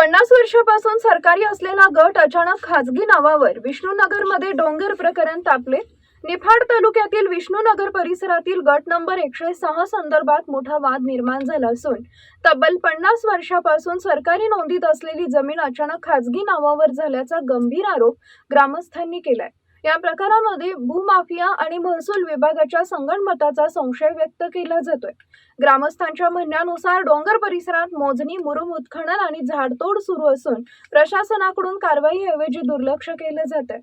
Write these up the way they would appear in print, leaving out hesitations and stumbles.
50 वर्षापासून सरकारी असलेला गट अचानक खासगी नावावर विष्णुनगरमध्ये डोंगर प्रकरण तापले। निफाड तालुक्यातील विष्णुनगर परिसरातील गट नंबर 106 संदर्भात मोठा वाद निर्माण झाला असून तब्बल 50 वर्षापासून सरकारी नोंदीत असलेली जमीन अचानक खासगी नावावर झाल्याचा गंभीर आरोप ग्रामस्थांनी केलाय। या प्रकारामध्ये भूमाफिया आणि महसूल विभागाच्या संगनमताचा संशय व्यक्त केला जातोय। ग्रामस्थांच्या म्हणण्यानुसार डोंगर परिसरात मोजणी, मुरुम उत्खनन आणि झाडतोड सुरू असून प्रशासनाकडून कारवाईऐवजी दुर्लक्ष केले जाते।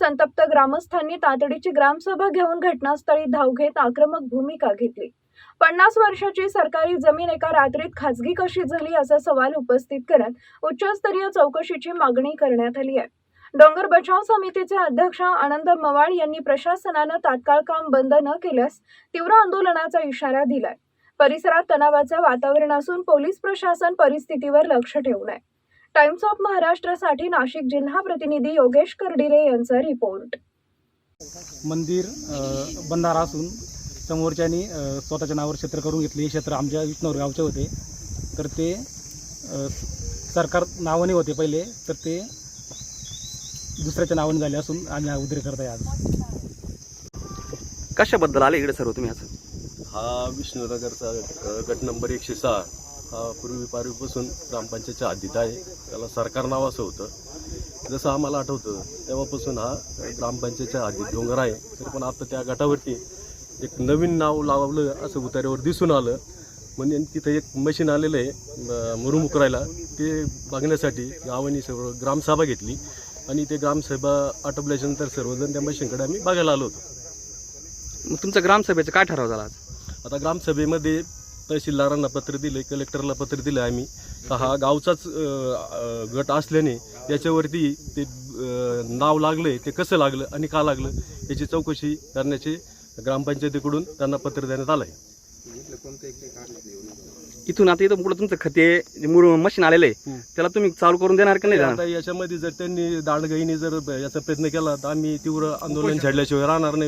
संतप्त ग्रामस्थांनी तातडीची ग्रामसभा घेऊन घटनास्थळी धाव घेत आक्रमक भूमिका घेतली। 50 वर्षाची सरकारी जमीन एका रात्रीत खासगी कशी झाली असा सवाल उपस्थित करत उच्चस्तरीय चौकशीची मागणी करण्यात आली आहे। डोंगर बचाव समितीचे अध्यक्ष आनंद मवाळ यांनी प्रशासनाने तात्काळ काम बंद न केल्यास तीव्र आंदोलनाचा इशारा दिलाय। परिसरात तणावाचे वातावरण असून पोलीस प्रशासन परिस्थितीवर लक्ष ठेवून आहे। टाइम्स ऑफ महाराष्ट्रसाठी नाशिक जिल्हा प्रतिनिधी योगेश कर्डिले यांचा रिपोर्ट। मंदिर बंधारा असून समोरच्यानी स्वतःच्या नावावर क्षेत्र करून घेतले। हे क्षेत्र आमच्या विष्णुनगर गावचे होते, तर ते सरकार नावाने होते पहिले, तर ते दुसऱ्याच्या नावाने झाले असून आम्ही उद्रेक करत आहे। आज कशाबद्दल आले इकडे सर्व तुम्ही? आज हा विष्णुनगरचा गट नंबर 106 हा पूर्वीपासून ग्रामपंचायतच्या हद्दीत आहे। त्याला सरकार नाव असं होतं। जसं आम्हाला आठवतं तेव्हापासून हा ग्रामपंचायतच्या हद्दीत डोंगर आहे। तर पण आता त्या गटावरती एक नवीन नाव लावलं असं उतार्यावर दिसून आलं। म्हणजे तिथं एक मशीन आलेलं आहे मुरुम उकरायला, ते बघण्यासाठी गावांनी सर्व ग्रामसभा घेतली आणि ते ग्रामसभा आटोपल्याच्यानंतर सर्वजण त्या मशीनकडे आम्ही बघायला आलो होतो। मग तुमच्या ग्रामसभेचं काय ठराव झाला आज? आता ग्रामसभेमध्ये तहसीलदारांना पत्र दिले, कलेक्टरला पत्र दिलं आम्ही, तर हा गावचाच गट असल्याने याच्यावरती ते नाव लागलं, ते कसं लागलं आणि का लागलं याची चौकशी करण्याचे ग्रामपंचायतीकडून त्यांना पत्र देण्यात आलं आहे। इथून आता इथं पुढे तुमचं खते मशीन आलेलं आहे, त्याला तुम्ही चालू करून देणार की नाही आता याच्यामध्ये जर त्यांनी दांडगाईने जर याचा प्रयत्न केला तर आम्ही तीव्र आंदोलन छेडल्याशिवाय राहणार नाही।